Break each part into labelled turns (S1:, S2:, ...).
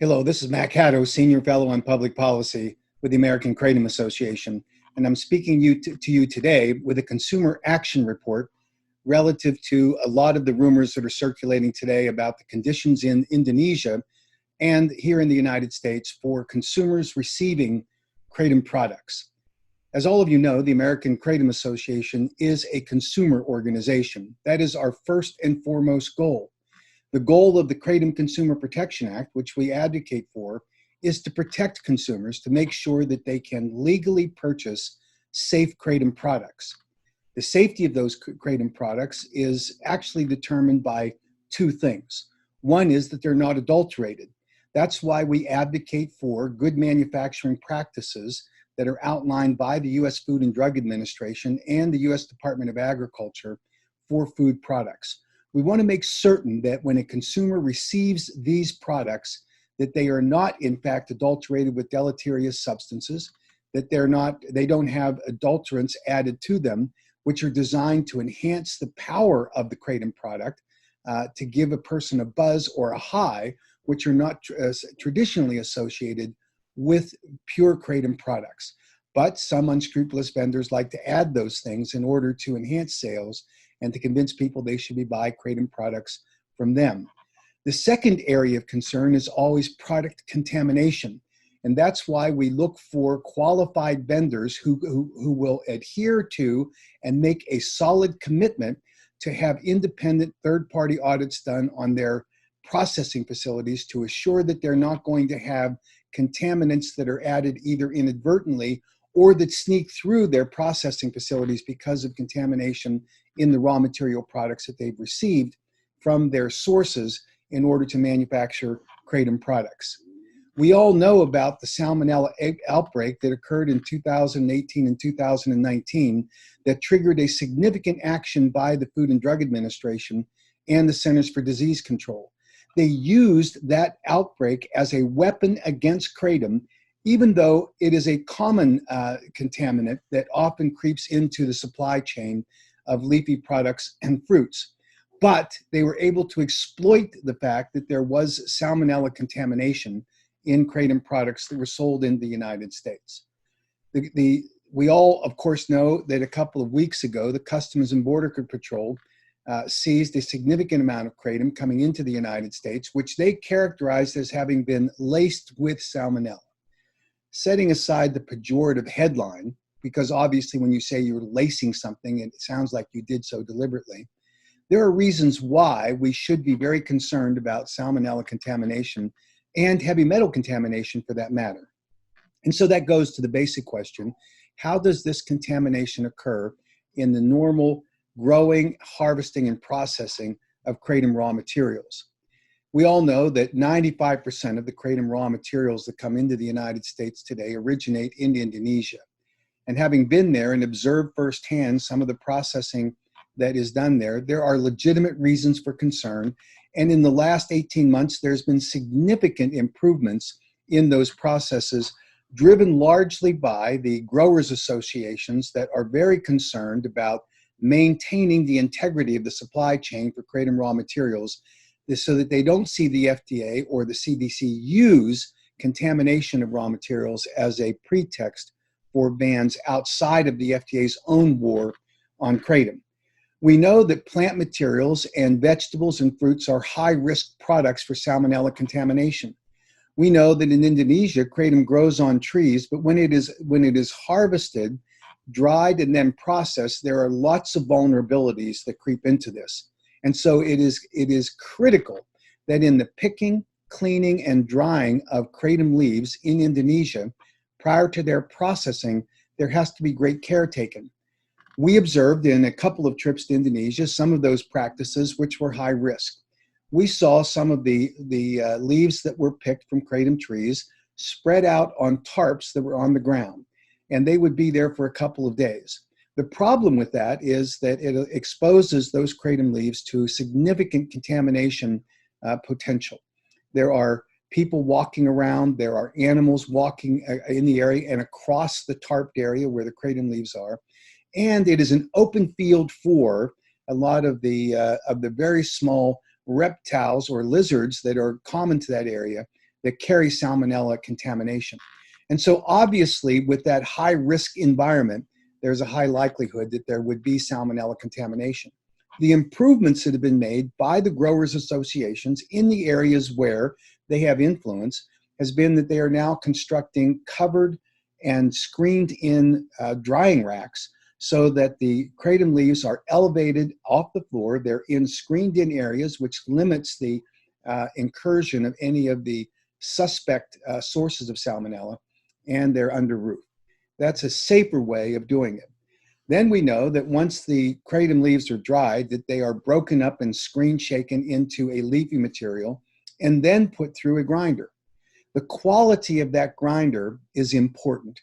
S1: Hello, this is Mac Haddo, Senior Fellow on Public Policy with the American Kratom Association, and I'm speaking to you today with a consumer action report relative to a lot of the rumors that are circulating today about the conditions in Indonesia and here in the United States for consumers receiving Kratom products. As all of you know, the American Kratom Association is a consumer organization. That is our first and foremost goal. The goal of the Kratom Consumer Protection Act, which we advocate for, is to protect consumers to make sure that they can legally purchase safe Kratom products. The safety of those Kratom products is actually determined by two things. One is that they're not adulterated. That's why we advocate for good manufacturing practices that are outlined by the U.S. Food and Drug Administration and the U.S. Department of Agriculture for food products. We want to make certain that when a consumer receives these products, that they are not, in fact, adulterated with deleterious substances, that they don't have adulterants added to them, which are designed to enhance the power of the Kratom product, to give a person a buzz or a high, which are not traditionally associated with pure Kratom products. But some unscrupulous vendors like to add those things in order to enhance sales and to convince people they should be buying Kratom products from them. The second area of concern is always product contamination. And that's why we look for qualified vendors who will adhere to and make a solid commitment to have independent third-party audits done on their processing facilities to assure that they're not going to have contaminants that are added either inadvertently or that sneak through their processing facilities because of contamination in the raw material products that they've received from their sources in order to manufacture Kratom products. We all know about the salmonella outbreak that occurred in 2018 and 2019 that triggered a significant action by the Food and Drug Administration and the Centers for Disease Control. They used that outbreak as a weapon against Kratom, even though it is a common contaminant that often creeps into the supply chain of leafy products and fruits. But they were able to exploit the fact that there was salmonella contamination in Kratom products that were sold in the United States. We all, of course, know that a couple of weeks ago, the Customs and Border Patrol seized a significant amount of Kratom coming into the United States, which they characterized as having been laced with salmonella. Setting aside the pejorative headline, because obviously when you say you're lacing something, it sounds like you did so deliberately, there are reasons why we should be very concerned about salmonella contamination and heavy metal contamination for that matter. And so that goes to the basic question: how does this contamination occur in the normal growing, harvesting, and processing of Kratom raw materials? We all know that 95% of the Kratom raw materials that come into the United States today originate in Indonesia. And having been there and observed firsthand some of the processing that is done there, there are legitimate reasons for concern. And in the last 18 months, there's been significant improvements in those processes, driven largely by the growers' associations that are very concerned about maintaining the integrity of the supply chain for Kratom raw materials, so that they don't see the FDA or the CDC use contamination of raw materials as a pretext for bans outside of the FDA's own war on Kratom. We know that plant materials and vegetables and fruits are high-risk products for salmonella contamination. We know that in Indonesia, Kratom grows on trees, but when it is harvested, dried, and then processed, there are lots of vulnerabilities that creep into this. And so it is critical that in the picking, cleaning, and drying of Kratom leaves in Indonesia, prior to their processing, there has to be great care taken. We observed in a couple of trips to Indonesia some of those practices which were high risk. We saw some of the leaves that were picked from Kratom trees spread out on tarps that were on the ground, and they would be there for a couple of days. The problem with that is that it exposes those Kratom leaves to significant contamination potential. There are people walking around, there are animals walking in the area and across the tarped area where the Kratom leaves are, and it is an open field for a lot of the very small reptiles or lizards that are common to that area that carry salmonella contamination. And so obviously with that high risk environment, there's a high likelihood that there would be salmonella contamination. The improvements that have been made by the growers associations in the areas where they have influence has been that they are now constructing covered and screened in drying racks so that the kratom leaves are elevated off the floor. They're in screened in areas, which limits the incursion of any of the suspect sources of salmonella, and they're under roof. That's a safer way of doing it. Then we know that once the kratom leaves are dried, that they are broken up and screen shaken into a leafy material and then put through a grinder. The quality of that grinder is important.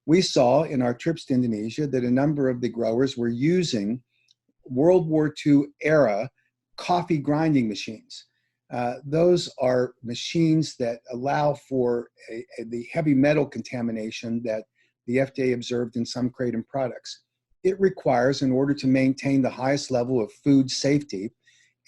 S1: We saw in our trips to Indonesia that a number of the growers were using World War II era coffee grinding machines. Those are machines that allow for the heavy metal contamination that the FDA observed in some kratom products. It requires, in order to maintain the highest level of food safety,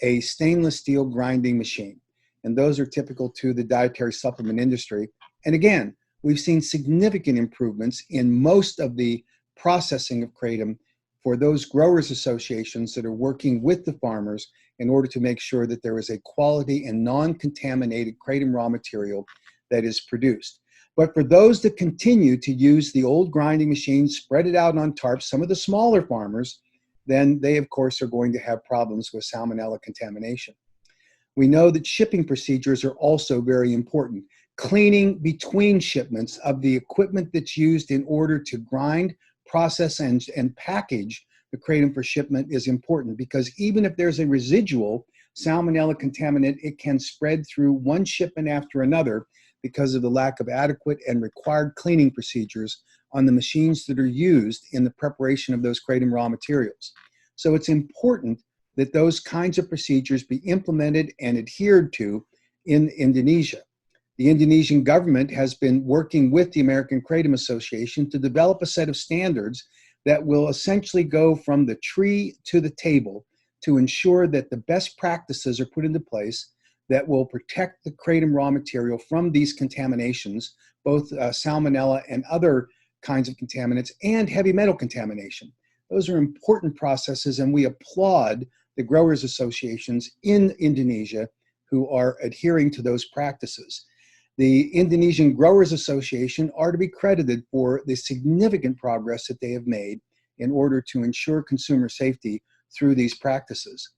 S1: a stainless steel grinding machine. And those are typical to the dietary supplement industry. And again, we've seen significant improvements in most of the processing of kratom for those growers associations that are working with the farmers in order to make sure that there is a quality and non-contaminated kratom raw material that is produced. But for those that continue to use the old grinding machines, spread it out on tarps, some of the smaller farmers, then they, of course, are going to have problems with salmonella contamination. We know that shipping procedures are also very important. Cleaning between shipments of the equipment that's used in order to grind, process, and package the kratom for shipment is important, because even if there's a residual salmonella contaminant, it can spread through one shipment after another because of the lack of adequate and required cleaning procedures on the machines that are used in the preparation of those kratom raw materials. So it's important that those kinds of procedures be implemented and adhered to in Indonesia. The Indonesian government has been working with the American Kratom Association to develop a set of standards that will essentially go from the tree to the table to ensure that the best practices are put into place that will protect the kratom raw material from these contaminations, both salmonella and other kinds of contaminants, and heavy metal contamination. Those are important processes, and we applaud the growers associations in Indonesia who are adhering to those practices. The Indonesian Growers Association are to be credited for the significant progress that they have made in order to ensure consumer safety through these practices.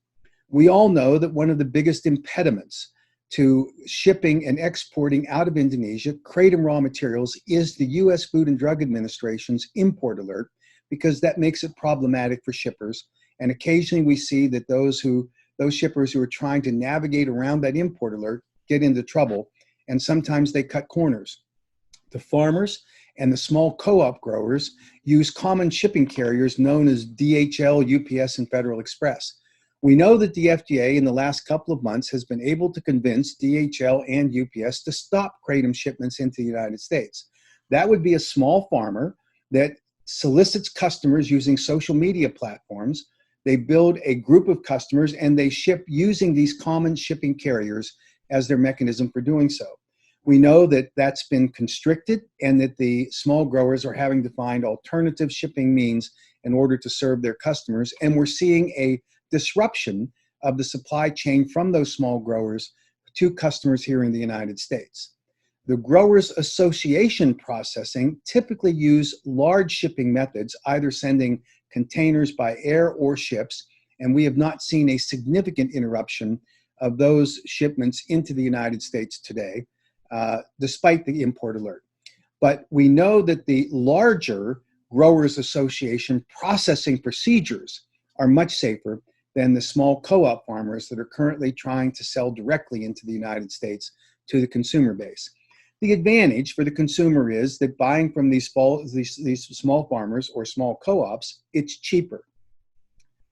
S1: We all know that one of the biggest impediments to shipping and exporting out of Indonesia kratom raw materials is the U.S. Food and Drug Administration's import alert, because that makes it problematic for shippers. And occasionally we see that those shippers who are trying to navigate around that import alert get into trouble, and sometimes they cut corners. The farmers and the small co-op growers use common shipping carriers known as DHL, UPS, and Federal Express. We know that the FDA in the last couple of months has been able to convince DHL and UPS to stop kratom shipments into the United States. That would be a small farmer that solicits customers using social media platforms. They build a group of customers and they ship using these common shipping carriers as their mechanism for doing so. We know that that's been constricted and that the small growers are having to find alternative shipping means in order to serve their customers. And we're seeing a disruption of the supply chain from those small growers to customers here in the United States. The Growers Association processing typically use large shipping methods, either sending containers by air or ships, and we have not seen a significant interruption of those shipments into the United States today, despite the import alert. But we know that the larger Growers Association processing procedures are much safer than the small co-op farmers that are currently trying to sell directly into the United States to the consumer base. The advantage for the consumer is that buying from these small farmers or small co-ops, it's cheaper.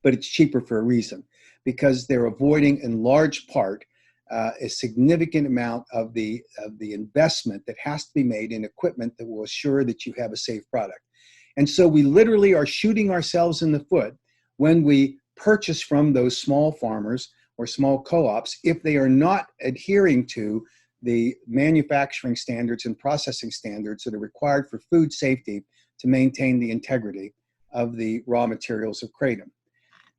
S1: But it's cheaper for a reason, because they're avoiding in large part a significant amount of the investment that has to be made in equipment that will assure that you have a safe product. And so we literally are shooting ourselves in the foot when we purchase from those small farmers or small co-ops if they are not adhering to the manufacturing standards and processing standards that are required for food safety to maintain the integrity of the raw materials of kratom.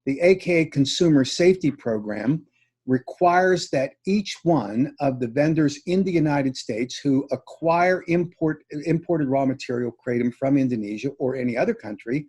S1: The AKA Consumer Safety Program requires that each one of the vendors in the United States who acquire imported raw material kratom from Indonesia or any other country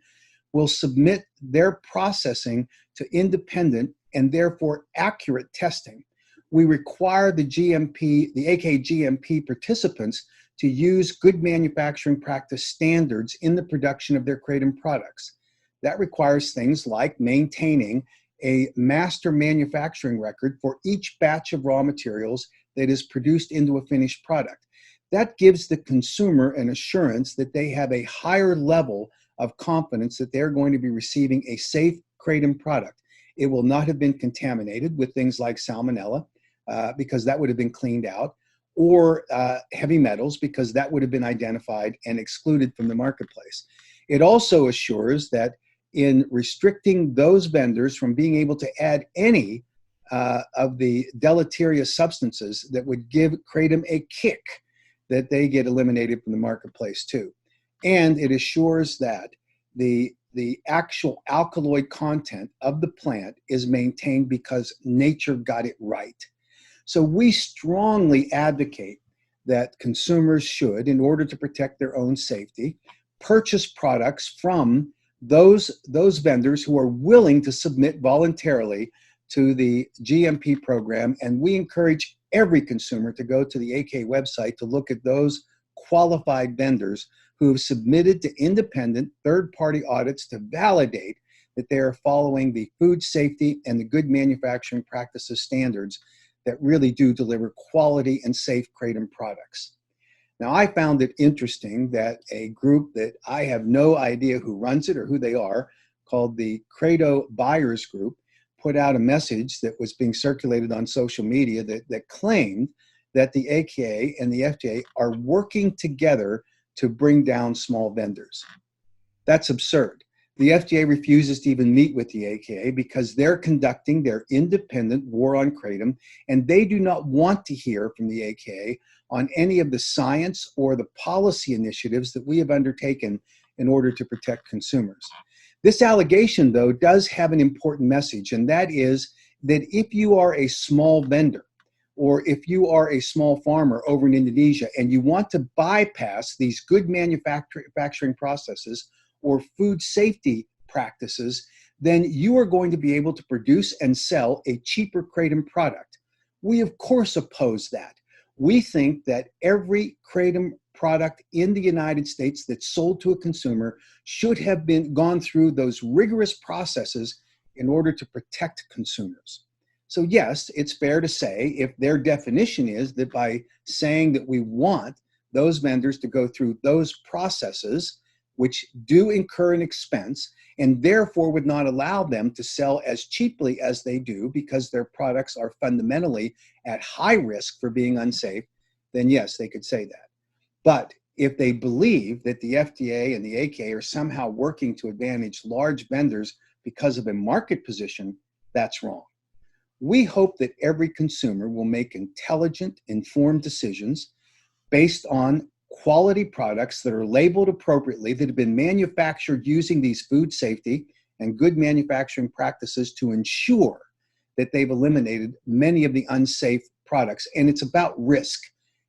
S1: will submit their processing to independent and therefore accurate testing. We require the AKA GMP participants to use good manufacturing practice standards in the production of their kratom products. That requires things like maintaining a master manufacturing record for each batch of raw materials that is produced into a finished product. That gives the consumer an assurance that they have a higher level of confidence that they're going to be receiving a safe kratom product. It will not have been contaminated with things like salmonella, because that would have been cleaned out, or heavy metals, because that would have been identified and excluded from the marketplace. It also assures that in restricting those vendors from being able to add any of the deleterious substances that would give kratom a kick, that they get eliminated from the marketplace too. And it assures that the actual alkaloid content of the plant is maintained because nature got it right. So we strongly advocate that consumers should, in order to protect their own safety, purchase products from those vendors who are willing to submit voluntarily to the GMP program. And we encourage every consumer to go to the AK website to look at those qualified vendors who have submitted to independent third-party audits to validate that they are following the food safety and the good manufacturing practices standards that really do deliver quality and safe kratom products. Now, I found it interesting that a group that I have no idea who runs it or who they are, called the Kratom Buyers Group, put out a message that was being circulated on social media that claimed that the AKA and the FDA are working together to bring down small vendors. That's absurd. The FDA refuses to even meet with the AKA because they're conducting their independent war on kratom, and they do not want to hear from the AKA on any of the science or the policy initiatives that we have undertaken in order to protect consumers. This allegation, though, does have an important message, and that is that if you are a small vendor, or if you are a small farmer over in Indonesia and you want to bypass these good manufacturing processes or food safety practices, then you are going to be able to produce and sell a cheaper kratom product. We, of course, oppose that. We think that every kratom product in the United States that's sold to a consumer should have gone through those rigorous processes in order to protect consumers. So yes, it's fair to say, if their definition is that by saying that we want those vendors to go through those processes, which do incur an expense, and therefore would not allow them to sell as cheaply as they do because their products are fundamentally at high risk for being unsafe, then yes, they could say that. But if they believe that the FDA and the AK are somehow working to advantage large vendors because of a market position, that's wrong. We hope that every consumer will make intelligent, informed decisions based on quality products that are labeled appropriately, that have been manufactured using these food safety and good manufacturing practices to ensure that they've eliminated many of the unsafe products. And it's about risk.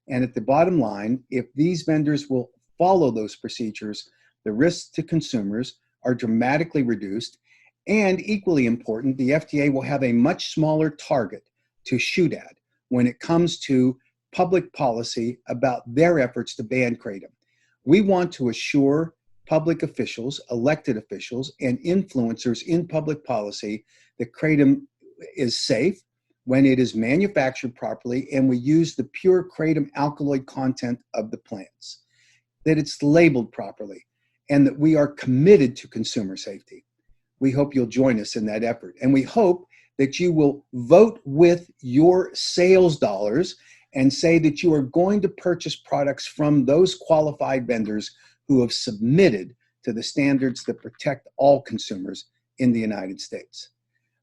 S1: And at the bottom line, if these vendors will follow those procedures, the risks to consumers are dramatically reduced. And equally important, the FDA will have a much smaller target to shoot at when it comes to public policy about their efforts to ban kratom. We want to assure public officials, elected officials, and influencers in public policy that kratom is safe when it is manufactured properly and we use the pure kratom alkaloid content of the plants, that it's labeled properly, and that we are committed to consumer safety. We hope you'll join us in that effort. And we hope that you will vote with your sales dollars and say that you are going to purchase products from those qualified vendors who have submitted to the standards that protect all consumers in the United States.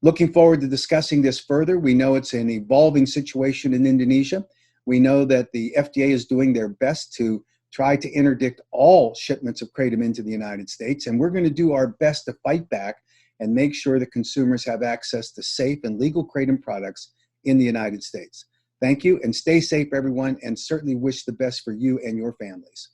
S1: Looking forward to discussing this further. We know it's an evolving situation in Indonesia. We know that the FDA is doing their best to try to interdict all shipments of kratom into the United States, and we're going to do our best to fight back and make sure that consumers have access to safe and legal kratom products in the United States. Thank you, and stay safe, everyone, and certainly wish the best for you and your families.